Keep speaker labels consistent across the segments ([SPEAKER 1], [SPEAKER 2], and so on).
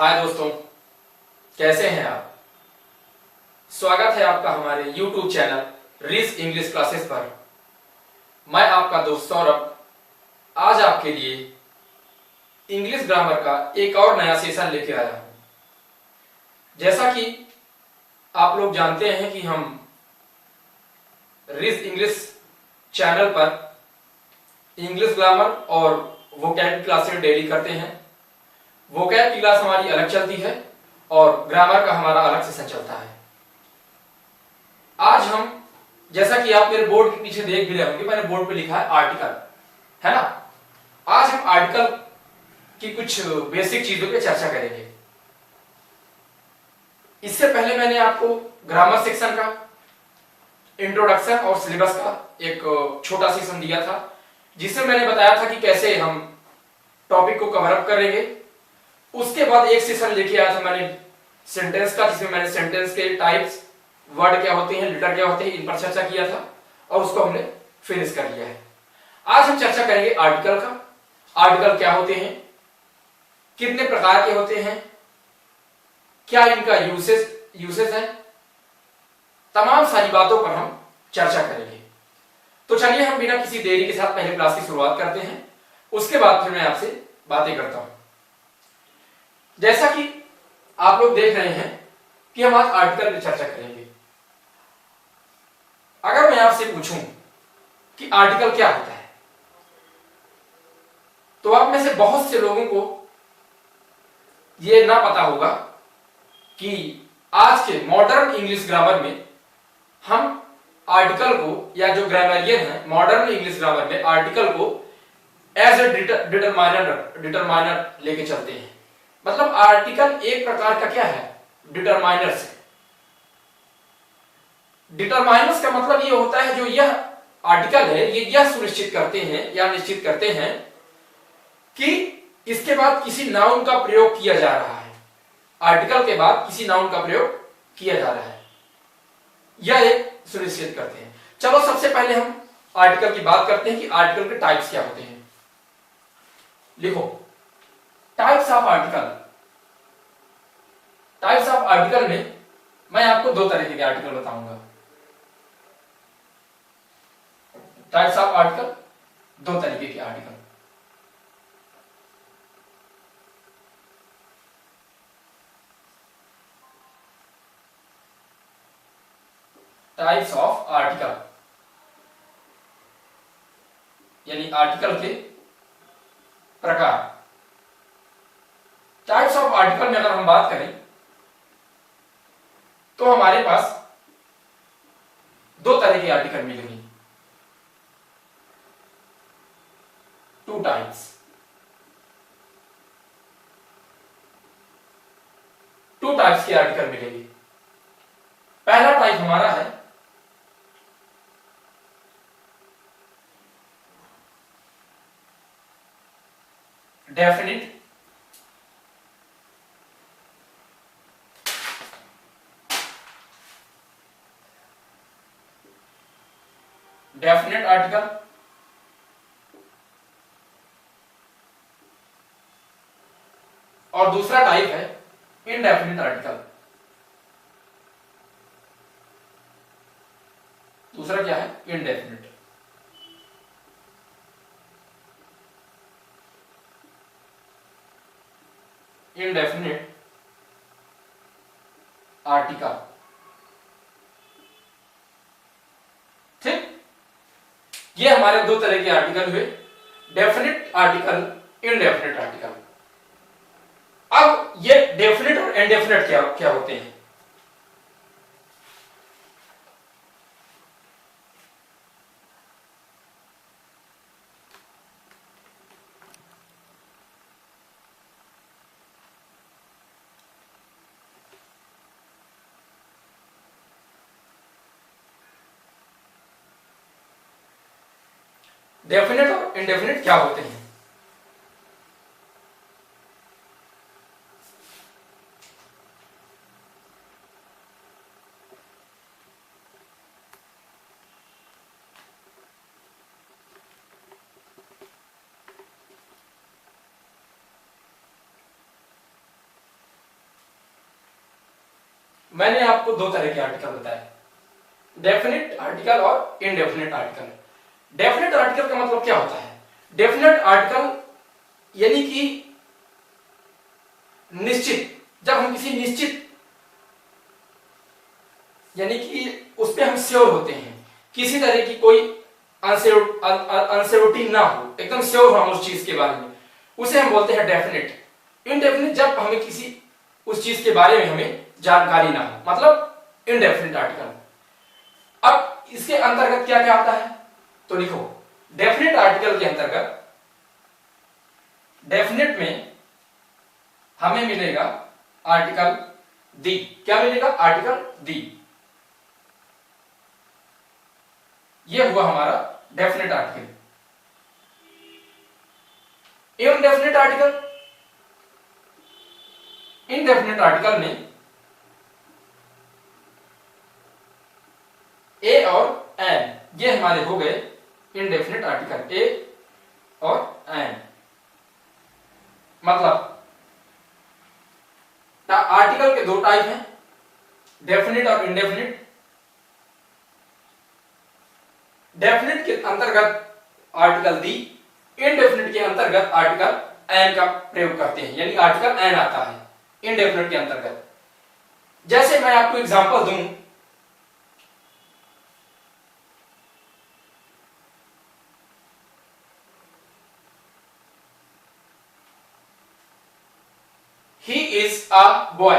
[SPEAKER 1] हाय दोस्तों, कैसे हैं आप। स्वागत है आपका हमारे YouTube चैनल रिस इंग्लिश क्लासेस पर। मैं आपका दोस्त सौरभ आज आपके लिए इंग्लिश ग्रामर का एक और नया सेशन लेके आया हूं। जैसा कि आप लोग जानते हैं कि हम रिस इंग्लिश चैनल पर इंग्लिश ग्रामर और वोकैब की क्लासेस डेली करते हैं। वोकैब की क्लास हमारी अलग चलती है और ग्रामर का हमारा अलग सेशन चलता है। आज हम, जैसा कि आप मेरे बोर्ड के पीछे देख भी रहे होंगे, मैंने बोर्ड पे लिखा है आर्टिकल, है ना। आज हम आर्टिकल की कुछ बेसिक चीजों पे चर्चा करेंगे। इससे पहले मैंने आपको ग्रामर सेक्शन का इंट्रोडक्शन और सिलेबस का एक छोटा सेशन दिया था, जिसमें मैंने बताया था कि कैसे हम टॉपिक को कवर अप करेंगे। उसके बाद एक सेशन लेके आया था मैंने सेंटेंस का, जिसमें मैंने सेंटेंस के टाइप्स, वर्ड क्या होते हैं, लेटर क्या होते हैं, इन पर चर्चा किया था और उसको हमने फिनिश कर लिया है। आज हम चर्चा करेंगे आर्टिकल का। आर्टिकल क्या होते हैं, कितने प्रकार के होते हैं, क्या इनका यूसेज है, तमाम सारी बातों पर हम चर्चा करेंगे। तो चलिए हम बिना किसी देरी के साथ पहले क्लास की शुरुआत करते हैं, उसके बाद फिर मैं आपसे बातें करता हूं। जैसा कि आप लोग देख रहे हैं कि हम आज आर्टिकल पर चर्चा करेंगे। अगर मैं आपसे पूछूं कि आर्टिकल क्या होता है, तो आप में से बहुत से लोगों को यह ना पता होगा कि आज के मॉडर्न इंग्लिश ग्रामर में हम आर्टिकल को, या जो ग्रामरियन है मॉडर्न इंग्लिश ग्रामर में आर्टिकल को एज ए डिटरमाइनर लेके चलते हैं। मतलब आर्टिकल एक प्रकार का क्या है, डिटरमाइनर्स है। डिटरमाइनर्स का मतलब ये होता है जो यह आर्टिकल है ये यह सुनिश्चित करते हैं या निश्चित करते हैं कि इसके बाद किसी नाउन का प्रयोग किया जा रहा है। आर्टिकल के बाद किसी नाउन का प्रयोग किया जा रहा है, यह एक सुनिश्चित करते हैं। चलो सबसे पहले हम आर्टिकल की बात करते हैं कि आर्टिकल के टाइप्स क्या होते हैं। लिखो, types of article. Types of article में मैं आपको दो तरीके के आर्टिकल बताऊंगा। टाइप्स ऑफ आर्टिकल, दो तरीके के आर्टिकल। टाइप्स ऑफ आर्टिकल यानी आर्टिकल के प्रकार। टाइप्स ऑफ आर्टिकल में अगर हम बात करें तो हमारे पास दो तरह के आर्टिकल मिलेंगे, टू टाइप्स। टू टाइप्स के आर्टिकल मिलेंगे। पहला टाइप हमारा है डेफिनिट, डेफिनेट आर्टिकल, और दूसरा टाइप है इनडेफिनिट आर्टिकल। दूसरा क्या है, इनडेफिनिट। इनडेफिनिट आर्टिकल, ठीक। ये हमारे दो तरह के आर्टिकल हुए, डेफिनिट आर्टिकल, इनडेफिनिट आर्टिकल। अब ये डेफिनिट और इनडेफिनिट क्या क्या होते हैं। डेफिनेट और इनडेफिनेट क्या होते हैं। मैंने आपको दो तरह के आर्टिकल बताए, डेफिनेट आर्टिकल और इनडेफिनेट आर्टिकल। डेफिनेट आर्टिकल का मतलब क्या होता है? डेफिनेट आर्टिकल यानी कि निश्चित, जब हम किसी निश्चित यानी कि उस पर हम श्योर होते हैं, किसी तरह की कोई अनश्योरिटी ना हो, एकदम श्योर हो हम उस चीज के बारे में, उसे हम बोलते हैं डेफिनेट। इनडेफिनेट जब हमें किसी उस चीज के बारे में हमें जानकारी ना हो, मतलब इनडेफिनेट आर्टिकल। अब इसके अंतर्गत क्या क्या आता है तो लिखो, डेफिनेट आर्टिकल के अंतर्गत डेफिनेट में हमें मिलेगा आर्टिकल दी। क्या मिलेगा? आर्टिकल दी। यह हुआ हमारा definite article. Indefinite article, indefinite article में ए और एन, ये हमारे हो गए इनडेफिनेट आर्टिकल, ए और एन। मतलब आर्टिकल के दो टाइप हैं, डेफिनेट और इनडेफिनेट। डेफिनेट के अंतर्गत आर्टिकल दी, इनडेफिनेट के अंतर्गत आर्टिकल एन का प्रयोग करते हैं, यानी आर्टिकल एन आता है इनडेफिनेट के अंतर्गत। जैसे मैं आपको एग्जांपल दूं, he is a boy,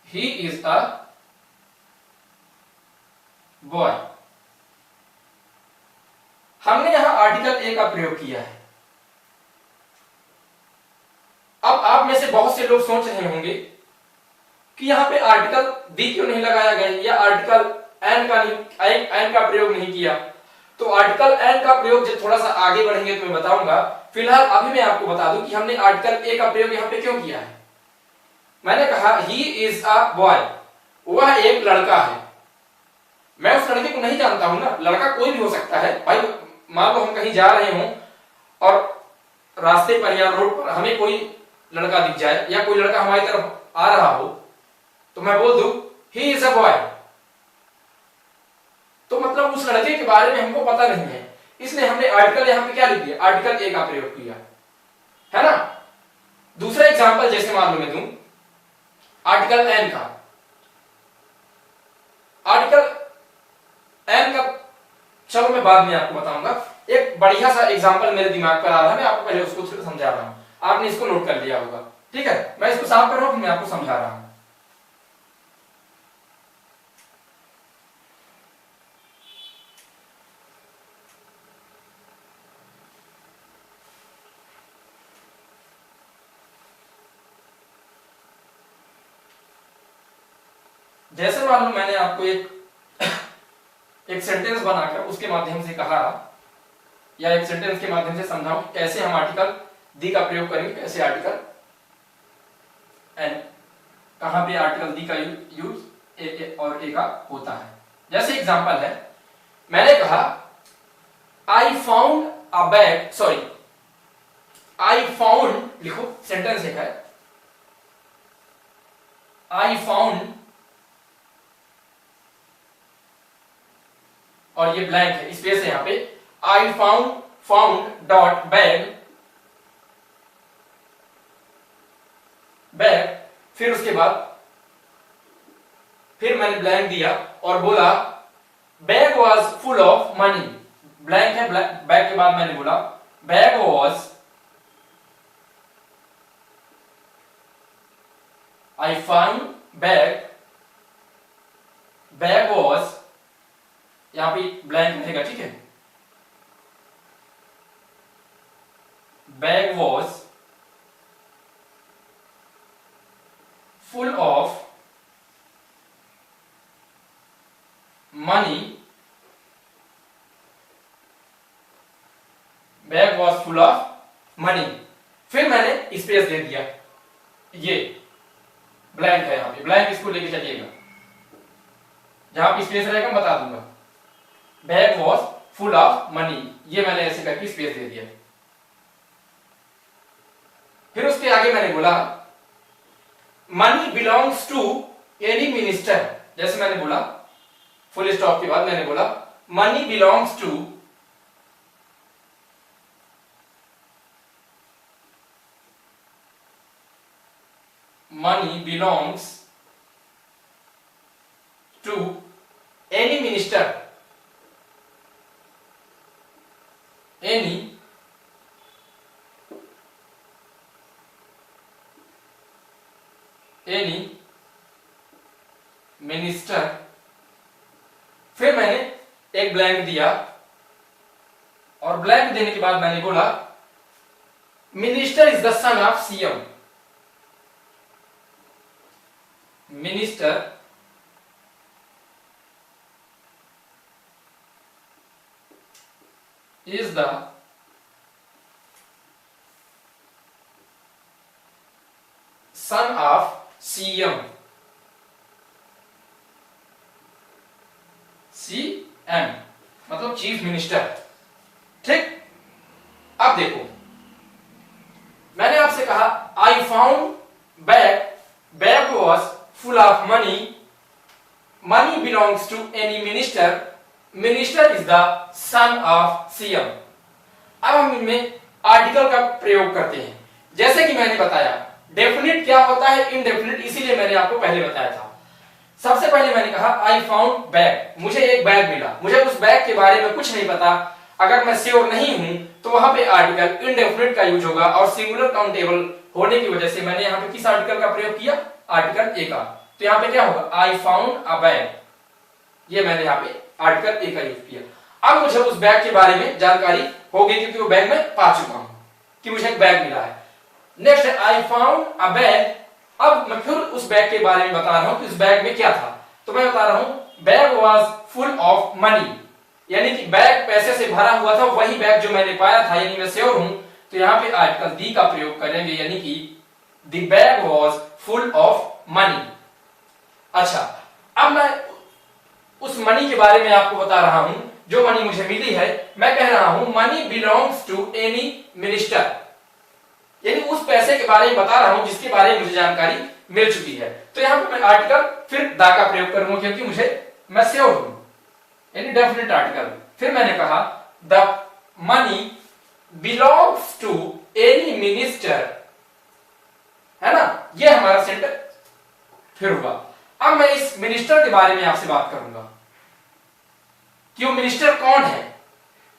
[SPEAKER 1] he is a boy। हमने यहां आर्टिकल ए का प्रयोग किया है। अब आप में से बहुत से लोग सोच रहे होंगे कि यहां पे आर्टिकल दी क्यों नहीं लगाया गया, या आर्टिकल एन का प्रयोग नहीं किया। तो आर्टिकल एन का प्रयोग जब थोड़ा सा आगे बढ़ेंगे तो मैं बताऊंगा। फिलहाल अभी मैं आपको बता दूं कि हमने आर्टिकल ए का प्रयोग यहां पे क्यों किया है। मैंने कहा ही इज अ बॉय, वह एक लड़का है। मैं उस लड़के को नहीं जानता हूं ना, लड़का कोई भी हो सकता है भाई। मान लो हम कहीं जा रहे हों और रास्ते पर या रोड पर हमें कोई लड़का दिख जाए, या कोई लड़का हमारी तरफ आ रहा हो, तो मैं बोल दूं ही इज अ बॉय, तो मतलब उस लड़के के बारे में हमको पता नहीं है, इसलिए हमने आर्टिकल यहां पे क्या लिख दिया, आर्टिकल ए का प्रयोग किया है ना। दूसरा एग्जांपल जैसे मान लो मैं दूं आर्टिकल एन का। आर्टिकल एन का चलो मैं बाद में आपको बताऊंगा। एक बढ़िया सा एग्जांपल मेरे दिमाग पर आ रहा है, मैं आपको पहले उसको समझा रहा हूं, आपने इसको नोट कर लिया होगा। ठीक है, मैं इसको साफ कर रहा हूं, फिर मैं आपको समझा रहा हूं। जैसे मान लो मैंने आपको एक सेंटेंस बनाकर उसके माध्यम से कहा, या एक सेंटेंस के माध्यम से समझाऊं कैसे हम आर्टिकल दी का प्रयोग करेंगे, कैसे आर्टिकल एन, कहां पे आर्टिकल दी का यूज ए और ए का होता है। जैसे एग्जांपल है, मैंने कहा I found a bag, sorry I found, लिखो सेंटेंस एक है, आई फाउंड, और ये ब्लैंक है, स्पेस है यहां पे, I found dot bag, bag, फिर उसके बाद फिर मैंने ब्लैंक दिया और बोला bag was full of money. Blank है, बैग के बाद मैंने बोला bag was, I found bag, bag was, यहां पे ब्लैंक रहेगा, ठीक है, bag was full of money, bag was full of money, फिर मैंने स्पेस दे दिया, ये ब्लैंक है यहां पे, ब्लैंक इसको लेके चलिएगा, जहां पे स्पेस रहेगा बता दूंगा। Bag was full of money, ये मैंने ऐसे करके स्पेस दे दिया। फिर उसके आगे मैंने बोला money belongs to any minister, जैसे मैंने बोला फुल स्टॉप के बाद मैंने बोला money belongs to any minister, any minister. फिर मैंने एक ब्लैंक दिया और ब्लैंक देने के बाद मैंने बोला minister is the son of CM, minister is the son of CM, CM मतलब चीफ मिनिस्टर। ठीक, अब देखो मैंने आपसे कहा I found bag was full of money, money belongs to any minister, minister is the son of CM. अब हम इनमें आर्टिकल का प्रयोग करते हैं। जैसे कि मैंने बताया डेफिनिट क्या होता है, इनडेफिनिट, इसीलिए मैंने आपको पहले बताया था। सबसे पहले मैंने कहा आई फाउंड बैग, मुझे एक बैग मिला, मुझे उस बैग के बारे में कुछ नहीं पता, अगर मैं श्योर नहीं हूं तो वहां पे आर्टिकल इनडेफिनिट का यूज होगा और सिंगुलर काउंटेबल होने की वजह से मैंने यहां पे किस आर्टिकल का प्रयोग किया, आर्टिकल ए का। तो यहां पे क्या होगा आई फाउंड अ बैग, ये मैंने यहां पे आर्टिकल ए का यूज किया। अब मुझे उस बैग के बारे में जानकारी होगी क्योंकि वो बैग मैं पा चुका हूं कि मुझे एक बैग मिला है। नेक्स्ट है आई फाउंड अ बैग, अब मैं फिर उस बैग के बारे में बता रहा हूं कि उस बैग में क्या था। तो मैं बता रहा हूं bag was full of money, यानी कि बैग पैसे से भरा हुआ था, वही बैग जो मैंने पाया था, यानी मैं श्योर हूं। तो यहां पे आर्टिकल दी का प्रयोग करेंगे, यानी कि the bag was full of money. अच्छा, अब मैं उस मनी के बारे में आपको बता रहा हूं, जो मनी मुझे मिली है। मैं कह रहा हूं money belongs to any minister, यानी उस पैसे के बारे में बता रहा हूं जिसके बारे में मुझे जानकारी मिल चुकी है। तो यहां पे मैं आर्टिकल फिर दा का प्रयोग करूंगा क्योंकि मैं श्योर हूं, यानी डेफिनेट आर्टिकल। फिर मैंने कहा the money belongs to any minister, है ना, ये हमारा सेंटेंस फिर हुआ। अब मैं इस मिनिस्टर के बारे में आपसे बात करूंगा कि वो मिनिस्टर कौन है।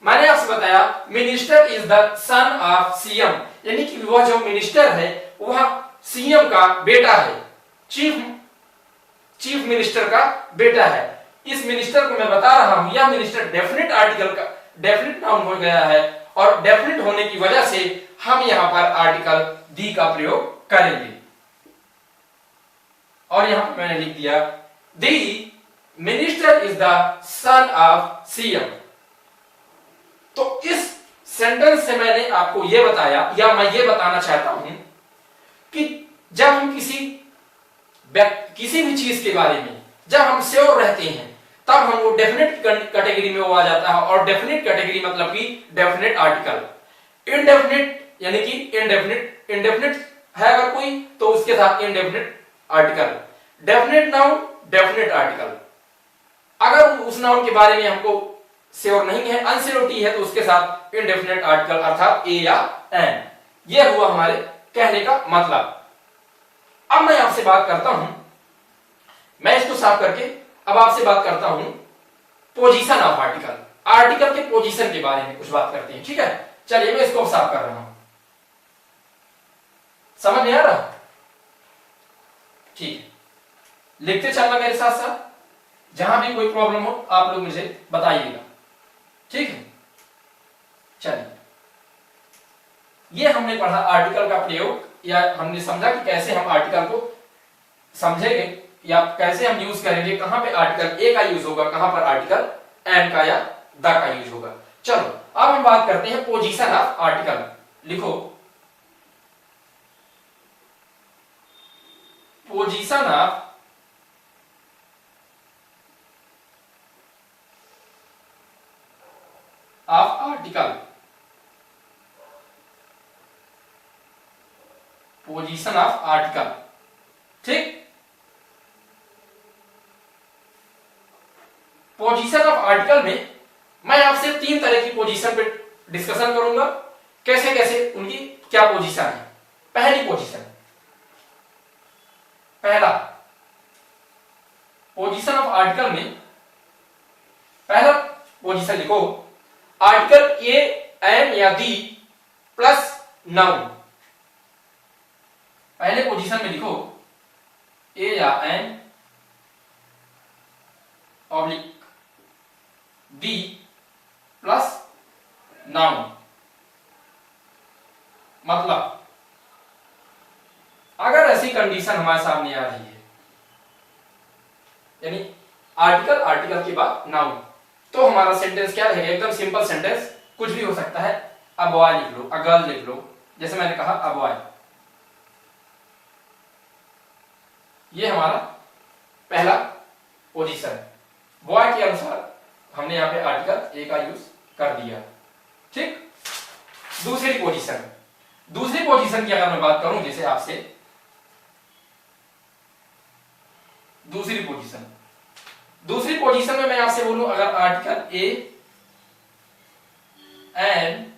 [SPEAKER 1] मैंने आपसे बताया minister is the son of CM, यानी कि वह जो मिनिस्टर है वह सीएम का बेटा है, चीफ मिनिस्टर का बेटा है। इस मिनिस्टर को मैं बता रहा हूं यह मिनिस्टर डेफिनेट आर्टिकल का डेफिनेट नाउन हो गया है और डेफिनेट होने की वजह से हम यहां पर आर्टिकल दी का प्रयोग करेंगे। और यहां पर मैंने लिख दिया the minister is the son of CM. तो इस सेंटेंस से मैंने आपको यह बताया, या मैं ये बताना चाहता हूं कि जब हम किसी भी चीज के बारे में जब हम श्योर रहते हैं तब हम वो डेफिनेट कैटेगरी में वो आ जाता है। और डेफिनेट कैटेगरी मतलब कि डेफिनेट आर्टिकल। इनडेफिनेट यानी कि इंडेफिनिट है अगर कोई तो उसके साथ indefinite article, definite noun definite article. अगर उस नाउन के बारे में हमको श्योर नहीं है, अनश्योरिटी है, तो उसके साथ इनडेफिनेट आर्टिकल अर्थात ए या एन। ये हुआ हमारे कहने का मतलब। अब मैं आपसे बात करता हूं, मैं इसको साफ करके अब आपसे बात करता हूं पोजीशन ऑफ आर्टिकल, आर्टिकल के पोजीशन के बारे में कुछ बात करते हैं। ठीक है, चलिए मैं इसको साफ कर रहा हूं। समझ में आ रहा? ठीक है, लिखते चलना मेरे साथ साथ, जहां भी कोई प्रॉब्लम हो आप लोग मुझे बताइएगा। ठीक है, चलिए ये हमने पढ़ा आर्टिकल का प्रयोग, या हमने समझा कि कैसे हम आर्टिकल को समझेंगे या कैसे हम यूज करेंगे, कहां पे आर्टिकल ए का यूज होगा, कहां पर आर्टिकल एन का या द का यूज होगा। चलो अब हम बात करते हैं पोजीशन ऑफ आर्टिकल। लिखो position of article. Position of article. ठीक, पोजीशन ऑफ आर्टिकल में मैं आपसे 3 तरह की पोजीशन पे डिस्कशन करूंगा, कैसे कैसे उनकी क्या पोजीशन है। पहली पोजीशन, पहला पोजीशन ऑफ आर्टिकल में पहला पोजीशन लिखो, आर्टिकल ए एन या दी प्लस नाउन। पहले पोजीशन में लिखो ए या एन ऑब्लिक दी प्लस नाउन। मतलब अगर ऐसी कंडीशन हमारे सामने आ रही है, यानी आर्टिकल आर्टिकल के बाद नाउन, तो हमारा सेंटेंस क्या रहेगा? एकदम सिंपल सेंटेंस, कुछ भी हो सकता है। अ बॉय लिख लो, अ गर्ल लिख लो, जैसे मैंने कहा अ बॉय। ये हमारा पहला पोजीशन, बॉय के अनुसार हमने यहां पे आर्टिकल ए का यूज कर दिया। ठीक, दूसरी पोजीशन, दूसरी पोजीशन की अगर मैं बात करूं जैसे आपसे, दूसरी पोजीशन में मैं आपसे बोलूं अगर आर्टिकल ए एन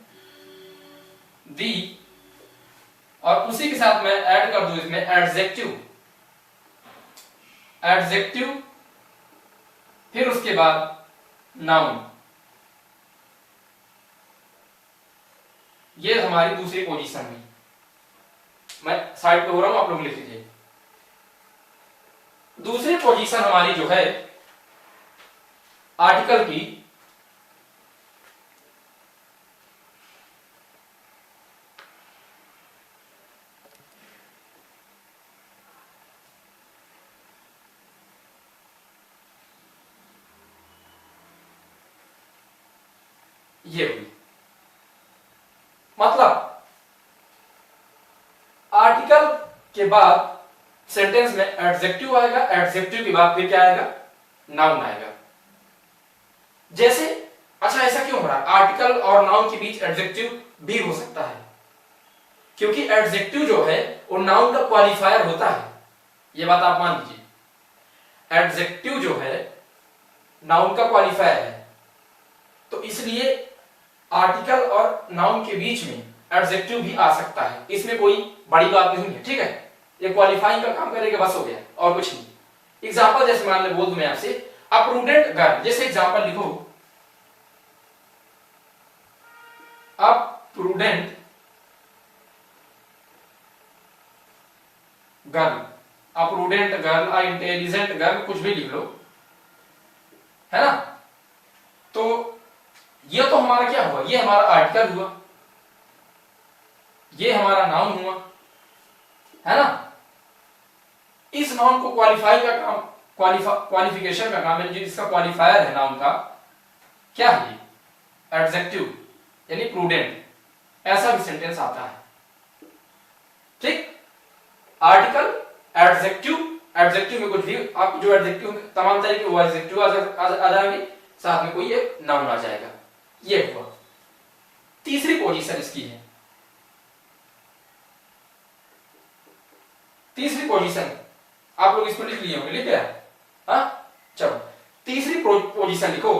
[SPEAKER 1] दी और उसी के साथ मैं ऐड कर दूं इसमें एडजेक्टिव, फिर उसके बाद नाउन, ये हमारी दूसरी पोजीशन हुई। मैं साइड पे हो रहा हूं, आप लोग लिख लीजिए। दूसरी पोजीशन हमारी जो है आर्टिकल की, ये हुई। मतलब आर्टिकल के बाद सेंटेंस में एडजेक्टिव आएगा, एडजेक्टिव के बाद फिर क्या आएगा? नाउन आएगा। जैसे, अच्छा ऐसा क्यों हो रहा है? आर्टिकल और नाउन के बीच एडजेक्टिव भी हो सकता है, क्योंकि एडजेक्टिव जो है वो नाउन का क्वालिफायर होता है। ये बात आप मान लीजिए, एडजेक्टिव जो है नाउन का क्वालिफायर है, तो इसलिए आर्टिकल और नाउन के बीच में एडजेक्टिव भी आ सकता है। इसमें कोई बड़ी बात नहीं है। ठीक है, ये क्वालिफाइंग का काम करेगा, बस हो गया, और कुछ नहीं। एग्जांपल जैसे मान ले, बोल दूं मैं आपसे अ प्रूडेंट गर्ल, जैसे एग्जांपल लिखो अ प्रूडेंट गर्ल, अ प्रूडेंट गर्ल, अ इंटेलिजेंट गर्ल, कुछ भी लिख लो, है ना। तो ये तो हमारा क्या हुआ? ये हमारा आर्टिकल हुआ, ये हमारा नाउन हुआ, है ना। इस नाउन को क्वालिफाई का काम, क्वालिफिकेशन का काम है, जिसका क्वालिफायर है नाउन का, क्या है? एडजेक्टिव, यानी प्रूडेंट। ऐसा भी सेंटेंस आता है। ठीक, आर्टिकल, एडजेक्टिव, एडजेक्टिव में कुछ भी आप जो एडजेक्टिव तमाम तरह के वो एडजेक्टिव आ जाएंगे, साथ में कोई एक नाउन आ जाएगा। ये हुआ। तीसरी पोजीशन इसकी है, तीसरी पोजीशन आप लोग इसको लिख लिए होंगे, लिख लिया? हाँ, चलो तीसरी पोजीशन लिखो।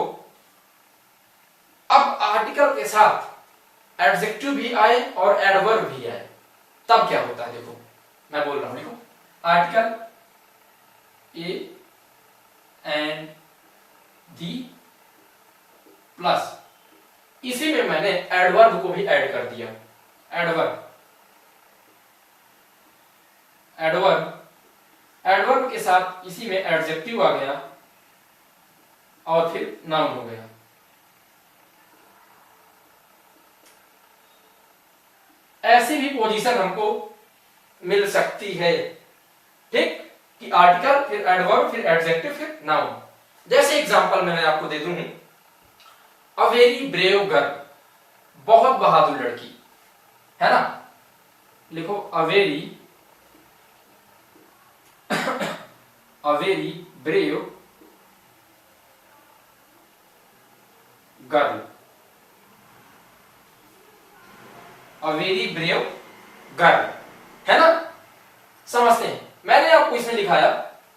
[SPEAKER 1] अब आर्टिकल के साथ एडजेक्टिव भी आए और एडवर्ब भी आए, तब क्या होता है? देखो मैं बोल रहा हूं, लिखो article A and the plus, इसी में मैंने एडवर्ब को भी ऐड कर दिया। एडवर्ब, एडवर्ब, एडवर्ब के साथ इसी में एडजेक्टिव आ गया और फिर नाउन हो गया। ऐसी भी पोजीशन हमको मिल सकती है। ठीक, कि आर्टिकल फिर एडवर्ब फिर एडजेक्टिव फिर नाउन। जैसे एग्जांपल मैं आपको दे दूं, अ वेरी ब्रेव गर्ल, बहुत बहादुर लड़की, है ना। लिखो a very brave girl, a very brave girl, है ना। समझते हैं। मैंने आपको इसमें लिखाया,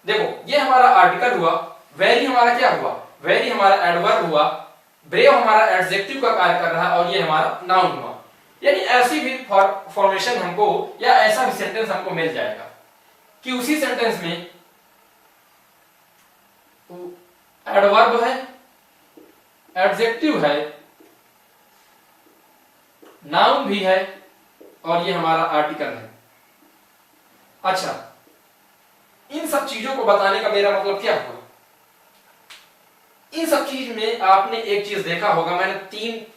[SPEAKER 1] देखो ये हमारा आर्टिकल हुआ, वेरी हमारा क्या हुआ, वेरी हमारा एडवर्ब हुआ, ब्रेव हमारा एडजेक्टिव का कार्य कर रहा है, और ये हमारा नाउन हुआ। यानी ऐसी भी फॉर्मेशन हमको या ऐसा भी सेंटेंस हमको मिल जाएगा कि उसी सेंटेंस में एडवर्ब है, एडजेक्टिव है, नाउन भी है, और ये हमारा आर्टिकल है। अच्छा, इन सब चीजों को बताने का मेरा मतलब क्या हुआ? इन सब चीज में आपने एक चीज देखा होगा, मैंने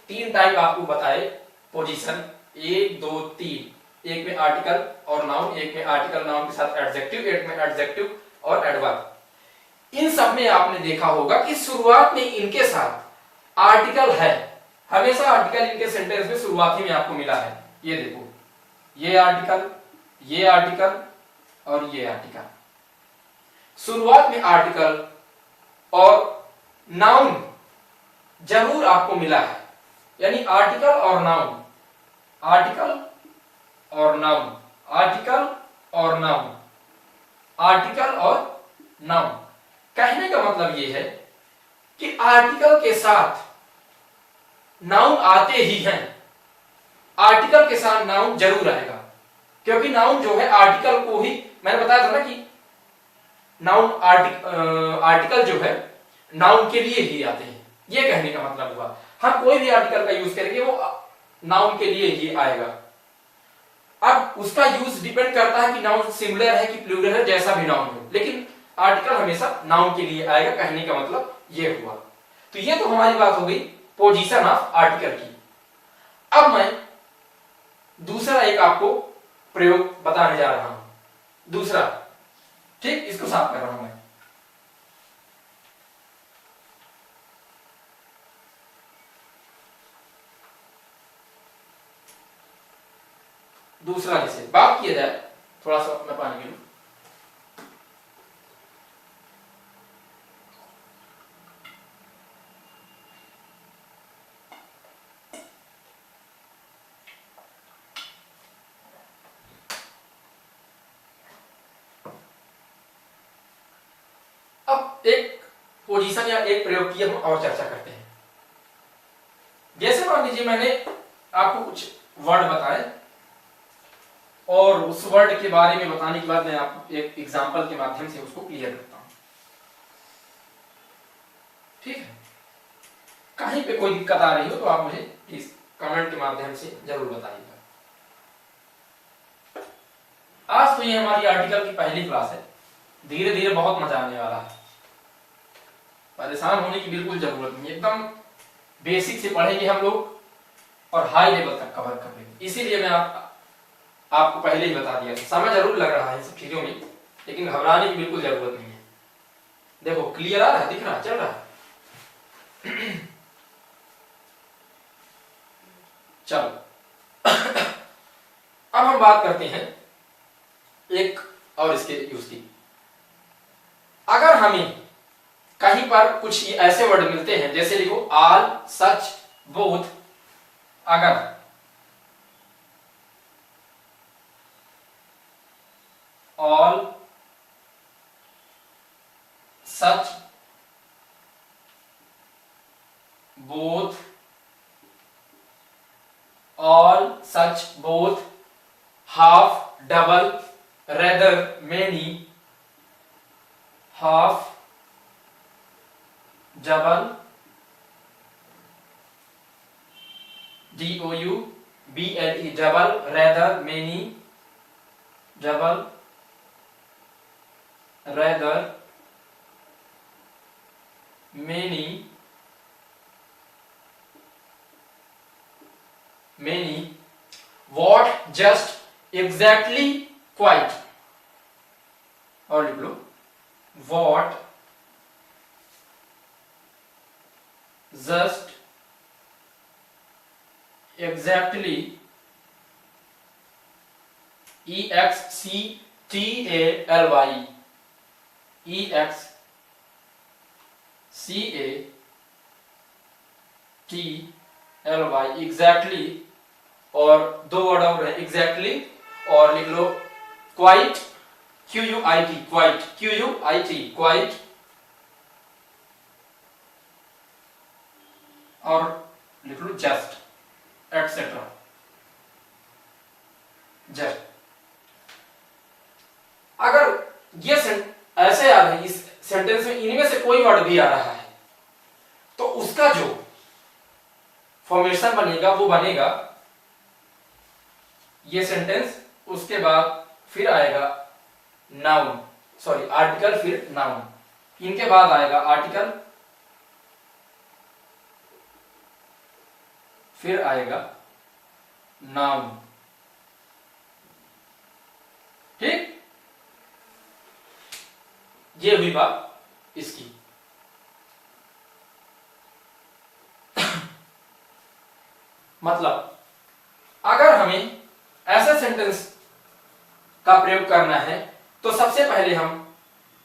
[SPEAKER 1] तीन टाइप आपको बताए पोजीशन, 1 2 3। एक में आर्टिकल और नाउन, एक में आर्टिकल नाउन के साथ एडजेक्टिव, एक में एडजेक्टिव और एडवर्ब। इन सब में आपने देखा होगा कि शुरुआत में इनके साथ आर्टिकल है, हमेशा आर्टिकल इनके सेंटेंस में शुरुआती में आपको मिला है। ये देखो, ये आर्टिकल, ये आर्टिकल और ये आर्टिकल, शुरुआत में आर्टिकल और नाउन जरूर आपको मिला है। यानी आर्टिकल और नाउन, आर्टिकल और नाउन, आर्टिकल और नाउन, आर्टिकल और नाउन। कहने का मतलब यह है कि आर्टिकल के साथ नाउन आते ही हैं, आर्टिकल के साथ नाउन जरूर आएगा, क्योंकि नाउन जो है आर्टिकल को ही, मैंने बताया था ना कि नाउन आर्टिकल जो है नाउन के लिए ही आते हैं, ये कहने का मतलब हुआ। हम कोई भी आर्टिकल का यूज करेंगे वो नाउन के लिए ही आएगा। अब उसका यूज डिपेंड करता है कि नाउन सिंगुलर है कि प्लूरल है, जैसा भी नाउन हो, लेकिन आर्टिकल हमेशा नाउन के लिए आएगा। कहने का मतलब ये हुआ। तो ये तो हमारी बात हो गई पोजीशन ऑफ आर्टिकल की। अब मैं दूसरा एक आपको प्रयोग बताने जा रहा हूं, दूसरा, ठीक, इसको साफ कर रहा हूं मैं। दूसरा जैसे बात किया जाए, थोड़ा सा मैं पानी पी लूं। अब एक पोजीशन या एक प्रयोग की हम और चर्चा करते हैं। जैसे मान लीजिए मैंने आपको कुछ वर्ड बताए और उस वर्ड के बारे में बताने के बाद मैं आपको एक एग्जांपल के माध्यम से उसको क्लियर करता हूं, ठीक है। कहीं पे कोई दिक्कत आ रही हो तो आप मुझे प्लीज कमेंट के माध्यम से जरूर बताइएगा। आज तो ये हमारी आर्टिकल की पहली क्लास है, धीरे धीरे बहुत मजा आने वाला है। परेशान होने की बिल्कुल जरूरत नहीं, एकदम बेसिक से पढ़ेंगे हम लोग और हाई लेवल तक कवर करेंगे। इसीलिए मैं आपको पहले ही बता दिया, समय जरूर लग रहा है इन सब चीजों में, लेकिन घबराने की बिल्कुल जरूरत नहीं है। देखो क्लियर आ रहा है, दिख रहा है, चल रहा है। चलो अब हम बात करते हैं एक और इसके यूज की। अगर हमें कहीं पर कुछ ऐसे वर्ड मिलते हैं, जैसे लिखो ऑल, सच, बोथ। अगर all, such, both, all, such, both, half, double, rather, many, half, double, DOUBLE, double, rather, many, double, rather, many, many, what, just, exactly, quite. और लिख लो what, just, exactly, EXCTALY, EXCATLY, exactly. और दो word और है, exactly और लिख लो quite QUIT, quite, QUIT, quite, और लिख लो जस्ट, एटसेट्रा, जस्ट। अगर ये ऐसे याद है, इस सेंटेंस में इनमें से कोई वर्ड भी आ रहा है तो उसका जो फॉर्मेशन बनेगा वो बनेगा ये सेंटेंस, उसके बाद फिर आएगा नाउन, सॉरी आर्टिकल, फिर नाउन, इनके बाद आएगा आर्टिकल, फिर आएगा नाउन। ठीक, ये हुई बात इसकी। मतलब अगर हमें ऐसा सेंटेंस का प्रयोग करना है तो सबसे पहले हम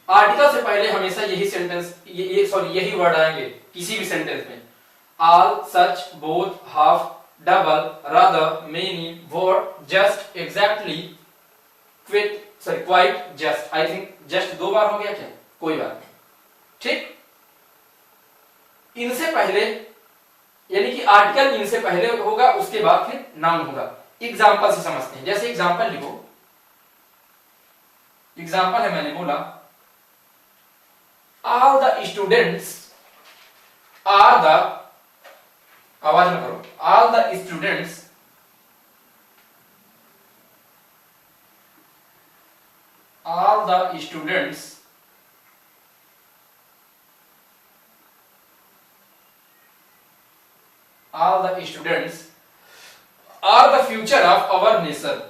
[SPEAKER 1] आर्टिकल से पहले हमेशा यही सेंटेंस, यही वर्ड आएंगे किसी भी सेंटेंस में। All, such, both, half, double, rather, many, what, just, exactly, quit, sorry quite, just. I think just 2 बार हो गया क्या, कोई बात नहीं। ठीक, इनसे पहले यानी कि आर्टिकल इनसे पहले होगा, उसके बाद फिर नाउन होगा। एग्जाम्पल से समझते हैं, जैसे एग्जाम्पल लिखो, एग्जाम्पल है, मैंने बोला all the students are the, आवाज में करो, all the students all the students are the future of our nation.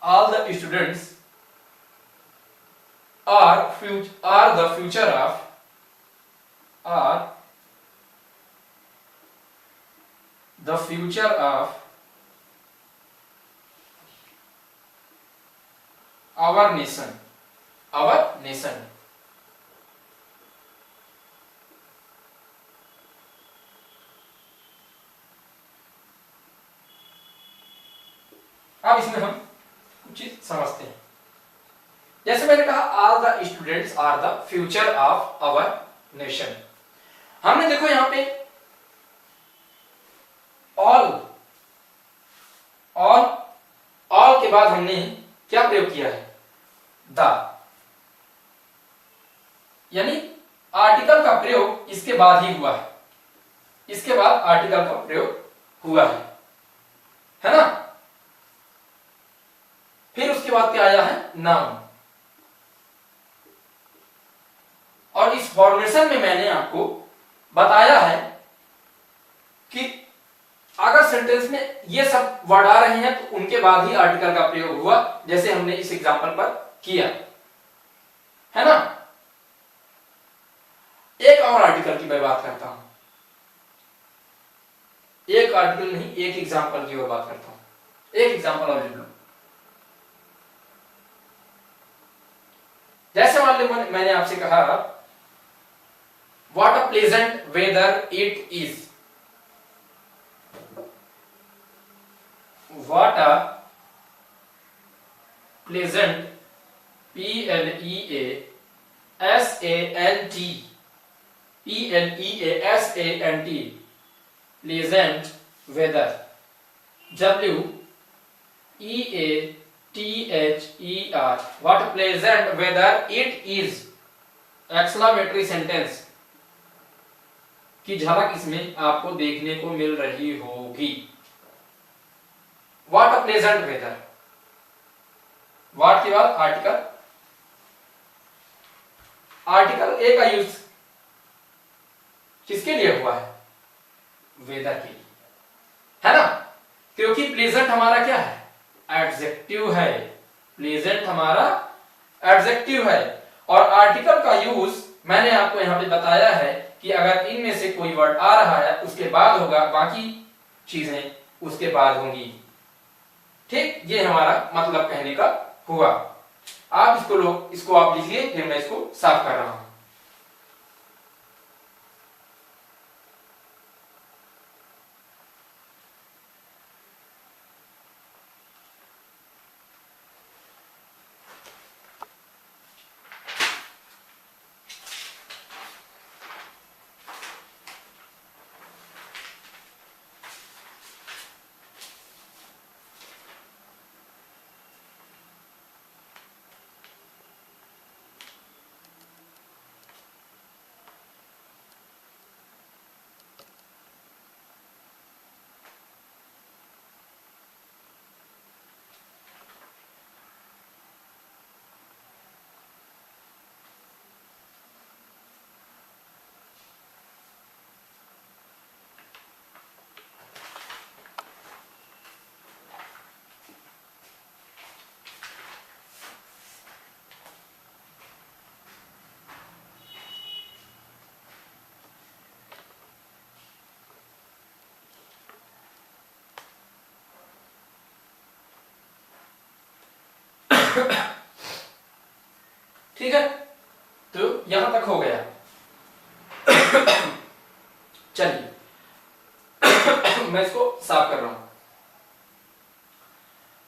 [SPEAKER 1] All the students are the future of our nation. अब इसमें हम कुछ चीज समझते हैं। जैसे मैंने कहा all the students are the future of our nation. हमने देखो यहां पे ऑल के बाद हमने क्या प्रयोग किया है, द, यानी आर्टिकल का प्रयोग इसके बाद ही हुआ है, इसके बाद आर्टिकल का प्रयोग हुआ है ना। फिर उसके बाद क्या आया है, नाउन। और इस फॉर्मेशन में मैंने आपको बताया है कि अगर सेंटेंस में ये सब वर्ड आ रहे हैं तो उनके बाद ही आर्टिकल का प्रयोग हुआ, जैसे हमने इस एग्जांपल पर किया है ना। एक और आर्टिकल की मैं बात करता हूं, एक आर्टिकल नहीं, एक एग्जांपल की और बात करता हूं। एक एग्जांपल और लिख लो। जैसे मान लो मैंने आपसे कहा what a pleasant weather it is. What a pleasant, PLEASANT, pleasant weather, WEATHER, what pleasant weather it is. Exclamatory sentence की झलक इसमें आपको देखने को मिल रही होगी। What a pleasant weather, what के बाद आर्टिकल, आर्टिकल ए का यूज किसके लिए हुआ है, वेदर के लिए, है ना। क्योंकि प्लेजेंट हमारा क्या है, एडजेक्टिव है। प्लेजेंट हमारा एडजेक्टिव है और आर्टिकल का यूज मैंने आपको यहां पे बताया है कि अगर इनमें से कोई वर्ड आ रहा है उसके बाद होगा, बाकी चीजें उसके बाद होंगी। ठीक, ये हमारा मतलब कहने का हुआ। आप इसको आप लिखिए, फिर मैं इसको साफ कर रहा हूं। ठीक है, तो यहां तक हो गया। चलिए मैं इसको साफ कर रहा हूं।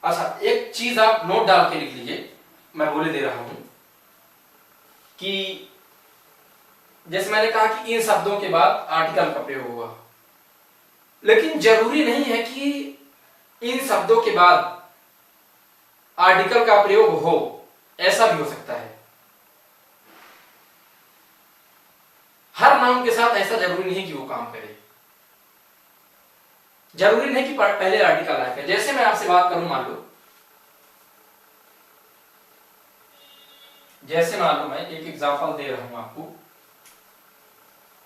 [SPEAKER 1] अच्छा, एक चीज आप नोट डाल के लिख लीजिए, मैं बोले दे रहा हूं कि जैसे मैंने कहा कि इन शब्दों के बाद आर्टिकल का प्रयोग हुआ, लेकिन जरूरी नहीं है कि इन शब्दों के बाद आर्टिकल का प्रयोग हो, ऐसा भी हो सकता है। हर नाउन के साथ ऐसा जरूरी नहीं कि वो काम करे, जरूरी नहीं कि पहले आर्टिकल आएगा। जैसे मैं आपसे बात करूं, मान लो मैं एक एग्जांपल दे रहा हूं आपको।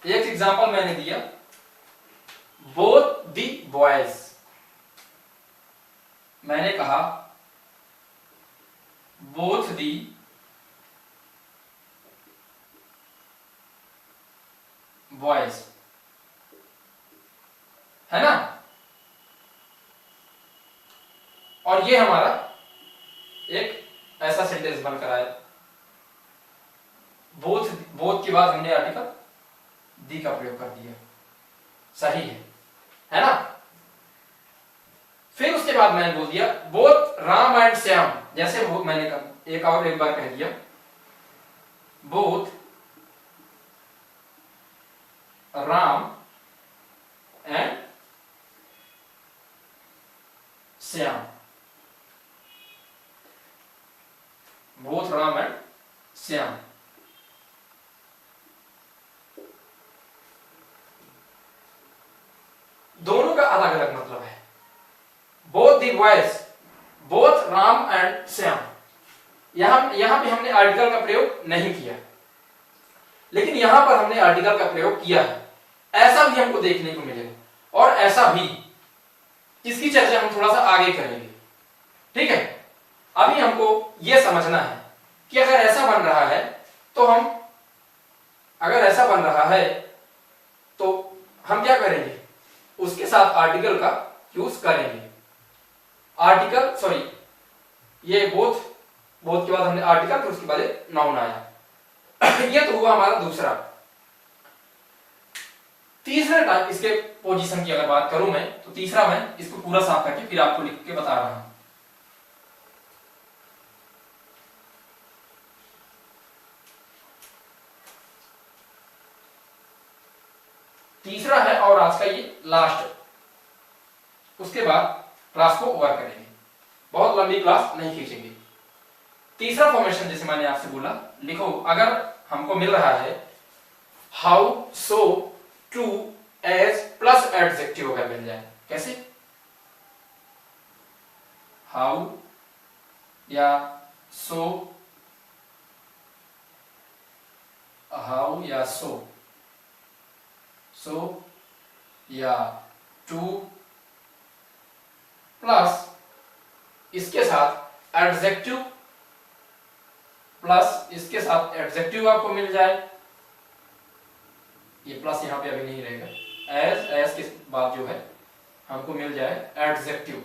[SPEAKER 1] एक एग्जांपल मैंने दिया, बोथ द बॉयज। मैंने कहा बोथ दी बॉयज, है ना। और ये हमारा एक ऐसा सेंटेंस बनकर आया। बोथ, बोथ के बाद हमने आर्टिकल दी का प्रयोग कर दिया, सही है ना। फिर उसके बाद मैंने बोल दिया बोथ राम एंड श्याम। जैसे वो मैंने एक बार कह दिया, both Ram and Shyam, both Ram and Shyam. दोनों का अलग अलग मतलब है। Both the boys, both Ram and Shyam, यहां पे हमने आर्टिकल का प्रयोग नहीं किया, लेकिन यहां पर हमने आर्टिकल का प्रयोग किया है। ऐसा भी हमको देखने को मिलेगा, और ऐसा भी, इसकी चर्चा हम थोड़ा सा आगे करेंगे। ठीक है, अभी हमको यह समझना है कि अगर ऐसा बन रहा है तो हम क्या करेंगे, उसके साथ आर्टिकल का यूज करेंगे। आर्टिकल, सॉरी, ये बोथ के बाद हमने आर्टिकल, फिर उसके बाद नाउन आया। ये तो हुआ हमारा दूसरा। तीसरा टाइप, इसके पोजीशन की अगर बात करूं मैं, तो तीसरा मैं इसको पूरा साफ करके फिर आपको लिख के बता रहा हूं। तीसरा है और आज का ये लास्ट, उसके बाद क्लास को ओवर करेंगे, बहुत लंबी क्लास नहीं खींचेंगे। तीसरा फॉर्मेशन जैसे मैंने आपसे बोला, लिखो। अगर हमको मिल रहा है how, so, too, as plus adjective अगर मिल जाए, कैसे, हाउ या सो, हाउ या सो या टू प्लस इसके साथ एडजेक्टिव, प्लस इसके साथ एडजेक्टिव आपको मिल जाए। ये प्लस यहां पे अभी नहीं रहेगा। एज के बाद जो है हमको मिल जाए adjective,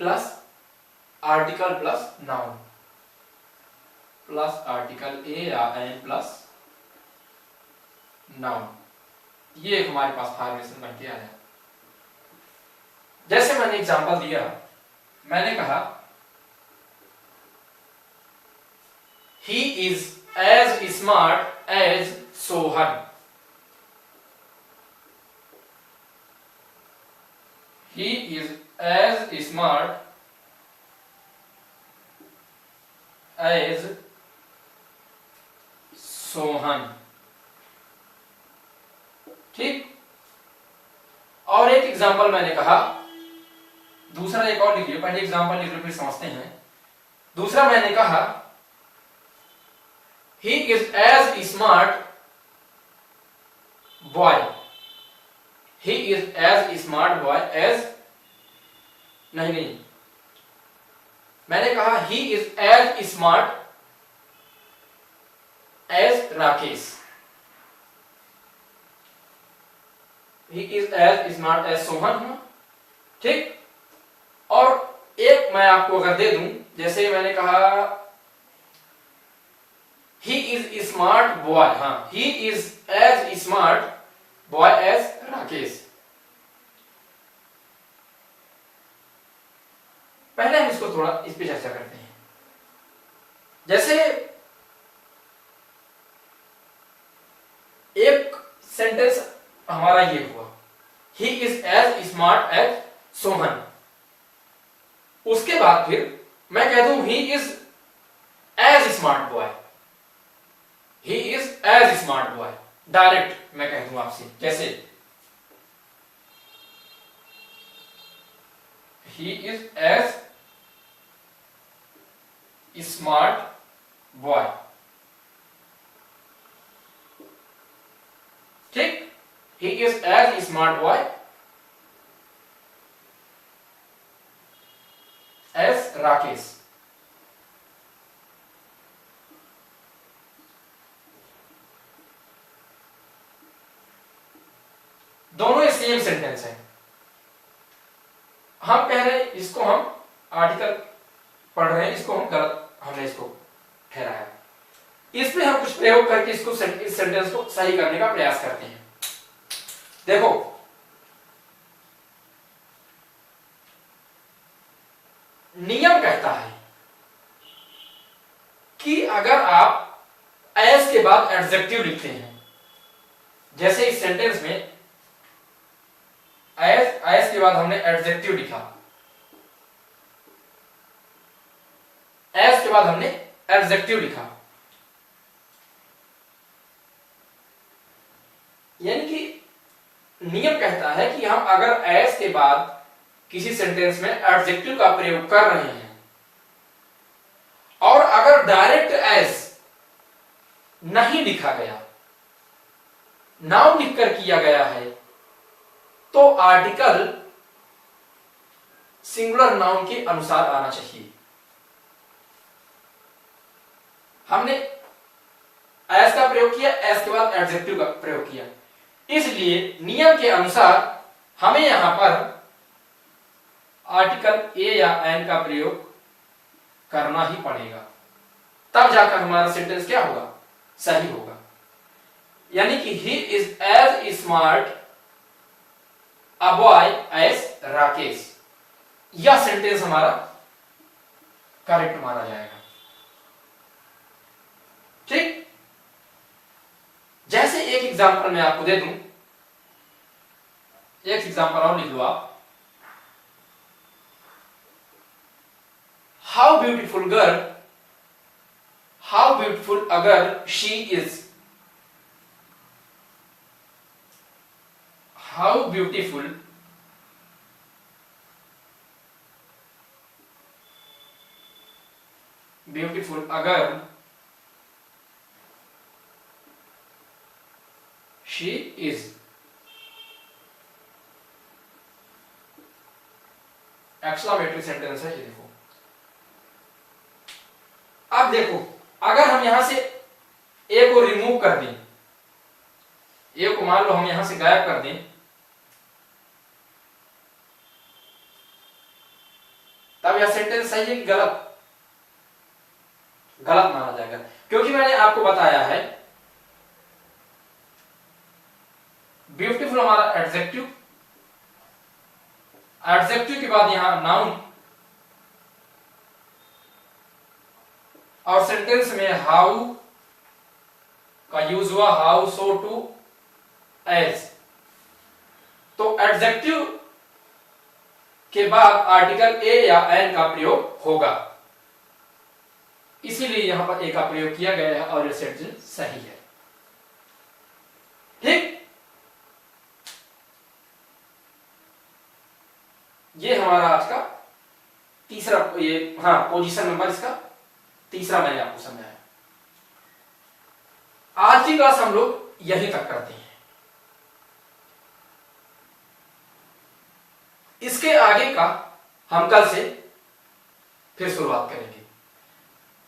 [SPEAKER 1] plus article plus noun, plus article a या एन प्लस नाउन। ये एक हमारे पास फॉर्मेशन बन के आया। जैसे मैंने एग्जांपल दिया, मैंने कहा he is as smart as Sohan. He is as smart as Sohan. ठीक। और एक एग्जांपल मैंने कहा, दूसरा एक और लिखिए, पहले एग्जांपल लिख लो फिर समझते हैं। दूसरा मैंने कहा he is as smart boy. He is as smart boy as, नहीं, मैंने कहा he is as smart as Rakesh. He is as smart as Sohan हुआ, ठीक। और एक मैं आपको अगर दे दूं, जैसे मैंने कहा ही इज स्मार्ट बॉय, हाँ, he is as smart boy as Rakesh. पहले हम इसको थोड़ा इस पे चर्चा करते हैं। जैसे एक सेंटेंस हमारा ये हुआ, he is as smart as Sohan. उसके बाद फिर मैं कह दूं he is as smart boy, he is as smart boy, direct मैं कह दूं आपसे, जैसे he is as smart boy, ठीक। He is as smart boy as Rakesh. दोनों ये सेम सेंटेंस है। हम कह रहे हैं इसको हम आर्टिकल पढ़ रहे हैं, इसको हम गलत हमने इसको ठहराया। इसमें हम कुछ प्रयोग करके इसको इस सेंटेंस को सही करने का प्रयास करते हैं। देखो, नियम कहता है कि अगर आप एज के बाद एडजेक्टिव लिखते हैं, जैसे इस सेंटेंस में एज के बाद हमने एडजेक्टिव लिखा, एज के बाद हमने एडजेक्टिव लिखा, यानी कि नियम कहता है कि हम अगर एज के बाद किसी सेंटेंस में एडजेक्टिव का प्रयोग कर रहे हैं और अगर डायरेक्ट एज नहीं लिखा गया, नाउन लिखकर किया गया है, तो आर्टिकल सिंगुलर नाउन के अनुसार आना चाहिए। हमने एज का प्रयोग किया, एज के बाद एडजेक्टिव का प्रयोग किया, इसलिए नियम के अनुसार हमें यहां पर आर्टिकल ए या एन का प्रयोग करना ही पड़ेगा, तब जाकर हमारा सेंटेंस क्या होगा, सही होगा। यानी कि he is as smart a boy as Rakesh, यह सेंटेंस हमारा करेक्ट माना जाएगा, ठीक। जैसे एक एग्जांपल मैं आपको दे दूं, एक एग्जांपल और लिख लो आप। How beautiful girl, how beautiful a girl she is, how beautiful beautiful a girl she is. Exclamatory sentence है ये, देखो। अब देखो, अगर हम यहां से ए को रिमूव कर दें, ए को मान लो हम यहां से गायब कर दें, तब यह सेंटेंस सही है कि गलत? गलत माना जाएगा, क्योंकि मैंने आपको बताया है ब्यूटीफुल हमारा एडजेक्टिव, एडजेक्टिव के बाद यहां नाउन, और सेंटेंस में हाउ का यूज हुआ, हाउ, सो, टू, एज। तो एडजेक्टिव के बाद आर्टिकल ए या एन का प्रयोग होगा, इसीलिए यहां पर ए का प्रयोग किया गया है और यह सेंटेंस सही है, ठीक। ये हमारा आज का तीसरा, ये हाँ पोजीशन नंबर इसका तीसरा मैंने आपको समझाया। आज की क्लास हम लोग यहीं तक करते हैं, इसके आगे का हम कल से फिर शुरुआत करेंगे।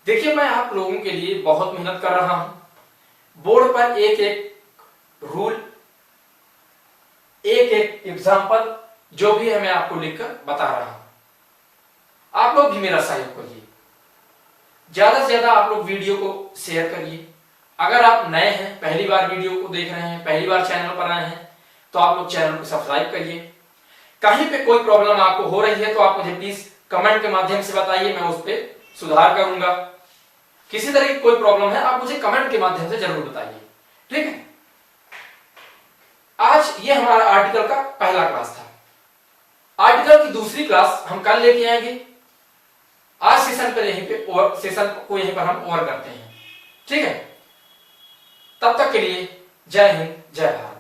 [SPEAKER 1] देखिए, मैं आप लोगों के लिए बहुत मेहनत कर रहा हूं, बोर्ड पर एक एक रूल एक एक एग्जाम्पल जो भी है मैं आपको लिखकर बता रहा हूं। आप लोग भी मेरा सहयोग करिए, ज्यादा से ज्यादा आप लोग वीडियो को शेयर करिए। अगर आप नए हैं, पहली बार वीडियो को देख रहे हैं, पहली बार चैनल पर आए हैं, तो आप लोग चैनल को सब्सक्राइब करिए। कहीं पे कोई प्रॉब्लम आपको हो रही है तो आप मुझे प्लीज कमेंट के माध्यम से बताइए, मैं उस पर सुधार करूंगा। किसी तरह की कोई प्रॉब्लम है आप मुझे कमेंट के माध्यम से जरूर बताइए, ठीक है। आज ये हमारा आर्टिकल का पहला क्लास था। आर्टिकल की दूसरी क्लास हम कल लेके आएंगे। आज सेशन पर यहीं पे और सेशन को यहीं पर हम ओवर करते हैं, ठीक है। तब तक के लिए जय हिंद, जय भारत।